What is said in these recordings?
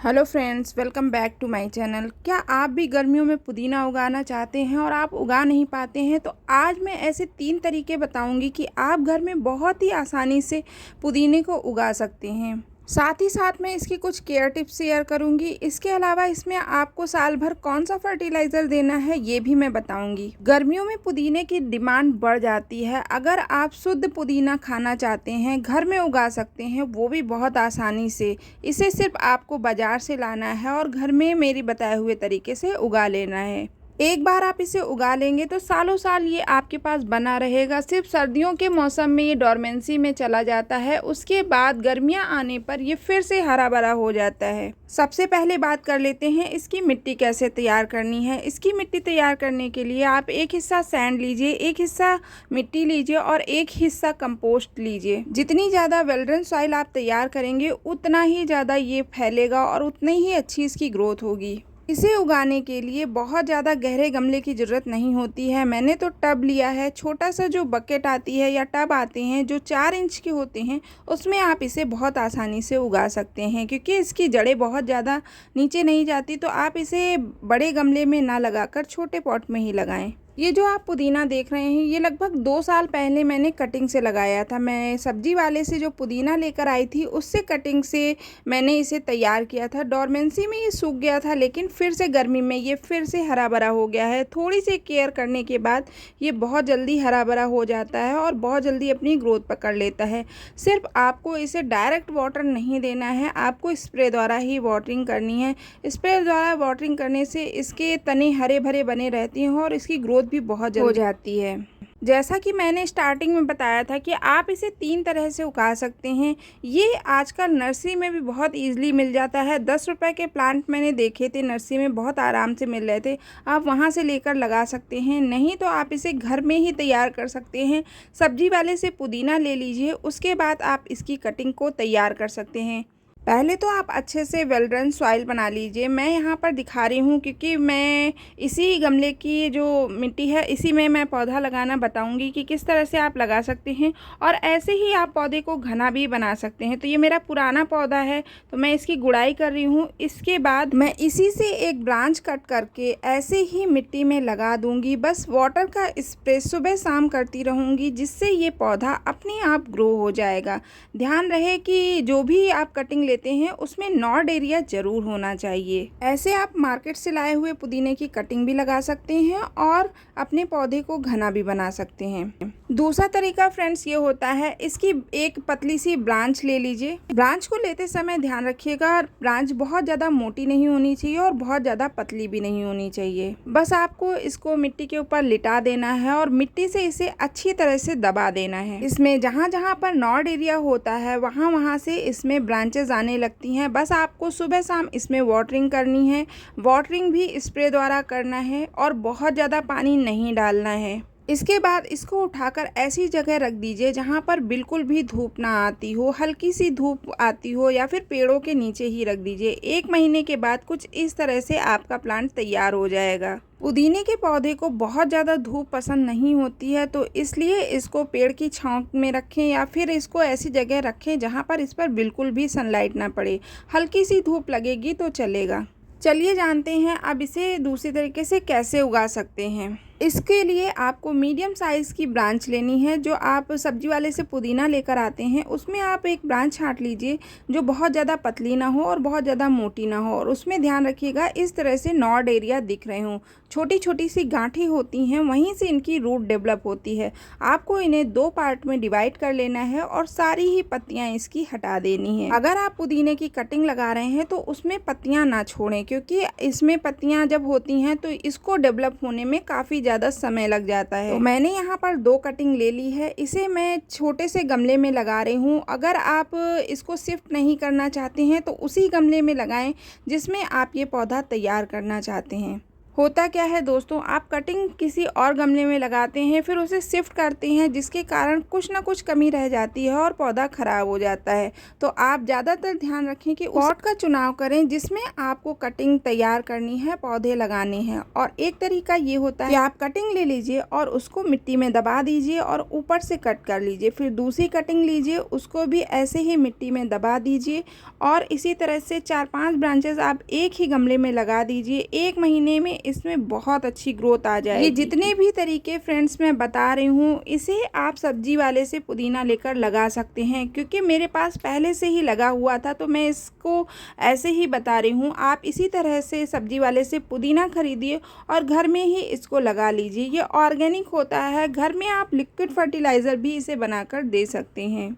Hello friends, welcome back to my channel. क्या आप भी गर्मियों में पुदीना उगाना चाहते हैं और आप उगा नहीं पाते हैं? तो आज मैं ऐसे 3 तरीके बताऊंगी कि आप घर में बहुत ही आसानी से पुदीने को उगा सकते हैं। साथ ही साथ मैं इसकी कुछ केयर टिप्स शेयर करूंगी। इसके अलावा इसमें आपको साल भर कौन सा फर्टिलाइज़र देना है ये भी मैं बताऊंगी। गर्मियों में पुदीने की डिमांड बढ़ जाती है। अगर आप शुद्ध पुदीना खाना चाहते हैं, घर में उगा सकते हैं, वो भी बहुत आसानी से। इसे सिर्फ आपको बाज़ार से लाना है और घर में मेरी बताए हुए तरीके से उगा लेना है। एक बार आप इसे उगा लेंगे तो सालों साल ये आपके पास बना रहेगा। सिर्फ सर्दियों के मौसम में ये डोरमेंसी में चला जाता है, उसके बाद गर्मियां आने पर ये फिर से हरा भरा हो जाता है। सबसे पहले बात कर लेते हैं इसकी मिट्टी कैसे तैयार करनी है। इसकी मिट्टी तैयार करने के लिए आप एक हिस्सा सैंड लीजिए, एक हिस्सा मिट्टी लीजिए और एक हिस्सा कंपोस्ट लीजिए। जितनी ज़्यादा वेल सॉइल आप तैयार करेंगे उतना ही ज़्यादा ये फैलेगा और उतनी ही अच्छी इसकी ग्रोथ होगी। इसे उगाने के लिए बहुत ज़्यादा गहरे गमले की ज़रूरत नहीं होती है। मैंने तो टब लिया है। छोटा सा जो बकेट आती है या टब आते हैं जो 4 इंच के होते हैं, उसमें आप इसे बहुत आसानी से उगा सकते हैं। क्योंकि इसकी जड़ें बहुत ज़्यादा नीचे नहीं जाती, तो आप इसे बड़े गमले में ना लगाकर छोटे पॉट में ही लगाएं। ये जो आप पुदीना देख रहे हैं, ये लगभग 2 साल पहले मैंने कटिंग से लगाया था। मैं सब्जी वाले से जो पुदीना लेकर आई थी, उससे कटिंग से मैंने इसे तैयार किया था। डोरमेंसी में ये सूख गया था, लेकिन फिर से गर्मी में ये फिर से हरा भरा हो गया है। थोड़ी सी केयर करने के बाद ये बहुत जल्दी हरा भरा हो जाता है और बहुत जल्दी अपनी ग्रोथ पकड़ लेता है। सिर्फ आपको इसे डायरेक्ट वाटर नहीं देना है, आपको स्प्रे द्वारा ही वाटरिंग करनी है। स्प्रे द्वारा वाटरिंग करने से इसके तने हरे भरे बने रहते हैं और इसकी ग्रोथ भी बहुत जल्दी हो जाती है। जैसा कि मैंने स्टार्टिंग में बताया था कि आप इसे 3 तरह से उगा सकते हैं। ये आजकल नर्सरी में भी बहुत इजीली मिल जाता है। 10 रुपए के प्लांट मैंने देखे थे नर्सरी में, बहुत आराम से मिल रहे थे। आप वहां से लेकर लगा सकते हैं, नहीं तो आप इसे घर में ही तैयार कर सकते हैं। सब्जी वाले से पुदीना ले लीजिए, उसके बाद आप इसकी कटिंग को तैयार कर सकते हैं। पहले तो आप अच्छे से वेल ड्रेन सॉइल बना लीजिए। मैं यहाँ पर दिखा रही हूँ क्योंकि मैं इसी गमले की जो मिट्टी है, इसी में मैं पौधा लगाना बताऊँगी कि किस तरह से आप लगा सकते हैं और ऐसे ही आप पौधे को घना भी बना सकते हैं। तो ये मेरा पुराना पौधा है, तो मैं इसकी गुड़ाई कर रही हूँ। इसके बाद मैं इसी से एक ब्रांच कट करके ऐसे ही मिट्टी में लगा दूँगी। बस वाटर का स्प्रे सुबह शाम करती रहूँगी, जिससे ये पौधा अपने आप ग्रो हो जाएगा। ध्यान रहे कि जो भी आप कटिंग लेते हैं उसमें नॉड एरिया जरूर होना चाहिए। ऐसे आप मार्केट से लाए हुए पुदीने की कटिंग भी लगा सकते हैं और अपने पौधे को घना भी बना सकते हैं। दूसरा तरीका फ्रेंड्स ये होता है, इसकी एक पतली सी ब्रांच ले लीजिए। ब्रांच को लेते समय ध्यान रखिएगा, ब्रांच बहुत ज़्यादा मोटी नहीं होनी चाहिए और बहुत ज़्यादा पतली भी नहीं होनी चाहिए। बस आपको इसको मिट्टी के ऊपर लिटा देना है और मिट्टी से इसे अच्छी तरह से दबा देना है। इसमें जहाँ जहाँ पर नॉड एरिया होता है वहाँ वहाँ से इसमें ब्रांचेज आने लगती हैं। बस आपको सुबह शाम इसमें वाटरिंग करनी है। वाटरिंग भी स्प्रे द्वारा करना है और बहुत ज़्यादा पानी नहीं डालना है। इसके बाद इसको उठाकर ऐसी जगह रख दीजिए जहाँ पर बिल्कुल भी धूप ना आती हो, हल्की सी धूप आती हो, या फिर पेड़ों के नीचे ही रख दीजिए। 1 महीने के बाद कुछ इस तरह से आपका प्लांट तैयार हो जाएगा। पुदीने के पौधे को बहुत ज़्यादा धूप पसंद नहीं होती है, तो इसलिए इसको पेड़ की छांव में रखें या फिर इसको ऐसी जगह रखें जहाँ पर इस पर बिल्कुल भी सनलाइट ना पड़े। हल्की सी धूप लगेगी तो चलेगा। चलिए जानते हैं अब इसे दूसरी तरीके से कैसे उगा सकते हैं। इसके लिए आपको मीडियम साइज़ की ब्रांच लेनी है। जो आप सब्जी वाले से पुदीना लेकर आते हैं, उसमें आप एक ब्रांच छांट लीजिए जो बहुत ज़्यादा पतली ना हो और बहुत ज़्यादा मोटी ना हो, और उसमें ध्यान रखिएगा इस तरह से नॉड एरिया दिख रहे हों। छोटी छोटी सी गांठें होती हैं, वहीं से इनकी रूट डेवलप होती है। आपको इन्हें 2 पार्ट में डिवाइड कर लेना है और सारी ही पत्तियां इसकी हटा देनी है। अगर आप पुदीने की कटिंग लगा रहे हैं तो उसमें पत्तियां ना छोड़ें, क्योंकि इसमें पत्तियां जब होती हैं तो इसको डेवलप होने में काफ़ी ज़्यादा समय लग जाता है। तो मैंने यहाँ पर 2 कटिंग ले ली है। इसे मैं छोटे से गमले में लगा रही हूँ। अगर आप इसको शिफ्ट नहीं करना चाहते हैं तो उसी गमले में लगाएं जिसमें आप ये पौधा तैयार करना चाहते हैं। होता क्या है दोस्तों, आप कटिंग किसी और गमले में लगाते हैं, फिर उसे शिफ्ट करते हैं, जिसके कारण कुछ ना कुछ कमी रह जाती है और पौधा खराब हो जाता है। तो आप ज़्यादातर ध्यान रखें कि पॉट का चुनाव करें जिसमें आपको कटिंग तैयार करनी है, पौधे लगाने हैं। और एक तरीका ये होता है कि आप कटिंग ले लीजिए और उसको मिट्टी में दबा दीजिए और ऊपर से कट कर लीजिए। फिर दूसरी कटिंग लीजिए, उसको भी ऐसे ही मिट्टी में दबा दीजिए और इसी तरह से 4-5 ब्रांचेस आप एक ही गमले में लगा दीजिए। 1 महीने में इसमें बहुत अच्छी ग्रोथ आ जाएगी। ये जितने भी तरीके फ्रेंड्स मैं बता रही हूँ, इसे आप सब्जी वाले से पुदीना लेकर लगा सकते हैं, क्योंकि मेरे पास पहले से ही लगा हुआ था तो मैं इसको ऐसे ही बता रही हूँ। आप इसी तरह से सब्जी वाले से पुदीना खरीदिए और घर में ही इसको लगा लीजिए। ये ऑर्गेनिक होता है, घर में आप लिक्विड फर्टिलाइज़र भी इसे बनाकर दे सकते हैं।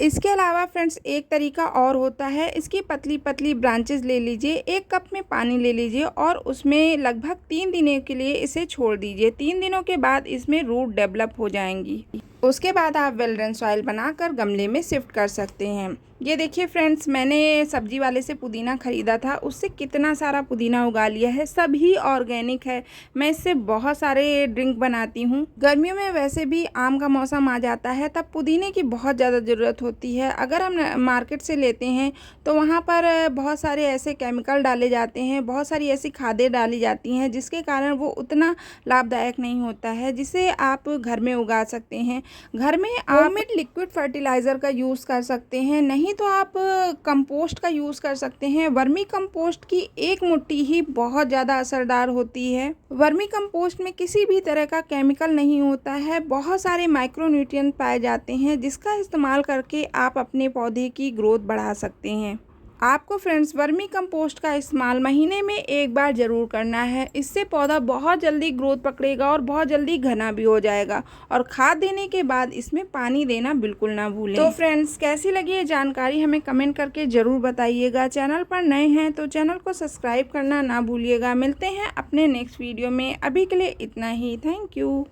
इसके अलावा फ्रेंड्स एक तरीका और होता है, इसकी पतली पतली ब्रांचेस ले लीजिए, 1 कप में पानी ले लीजिए और उसमें लगभग 3 दिनों के लिए इसे छोड़ दीजिए। 3 दिनों के बाद इसमें रूट डेवलप हो जाएंगी। उसके बाद आप वेल ड्रेन सॉइल बनाकर गमले में शिफ्ट कर सकते हैं। ये देखिए फ्रेंड्स, मैंने सब्जी वाले से पुदीना ख़रीदा था, उससे कितना सारा पुदीना उगा लिया है। सभी ऑर्गेनिक है। मैं इससे बहुत सारे ड्रिंक बनाती हूँ। गर्मियों में वैसे भी आम का मौसम आ जाता है, तब पुदीने की बहुत ज़्यादा ज़रूरत होती है। अगर हम मार्केट से लेते हैं तो वहाँ पर बहुत सारे ऐसे केमिकल डाले जाते हैं, बहुत सारी ऐसी खादें डाली जाती हैं, जिसके कारण वो उतना लाभदायक नहीं होता है, जिसे आप घर में उगा सकते हैं। घर में आप लिक्विड फर्टिलाइज़र का यूज़ कर सकते हैं, नहीं तो आप कंपोस्ट का यूज़ कर सकते हैं। वर्मी कंपोस्ट की 1 मुट्ठी ही बहुत ज़्यादा असरदार होती है। वर्मी कंपोस्ट में किसी भी तरह का केमिकल नहीं होता है, बहुत सारे माइक्रोन्यूट्रिएंट पाए जाते हैं, जिसका इस्तेमाल करके आप अपने पौधे की ग्रोथ बढ़ा सकते हैं। आपको फ्रेंड्स वर्मी कंपोस्ट का इस्तेमाल महीने में 1 बार ज़रूर करना है। इससे पौधा बहुत जल्दी ग्रोथ पकड़ेगा और बहुत जल्दी घना भी हो जाएगा। और खाद देने के बाद इसमें पानी देना बिल्कुल ना भूलें। तो फ्रेंड्स कैसी लगी ये जानकारी हमें कमेंट करके ज़रूर बताइएगा। चैनल पर नए हैं तो चैनल को सब्सक्राइब करना ना भूलिएगा। मिलते हैं अपने नेक्स्ट वीडियो में। अभी के लिए इतना ही। Thank you.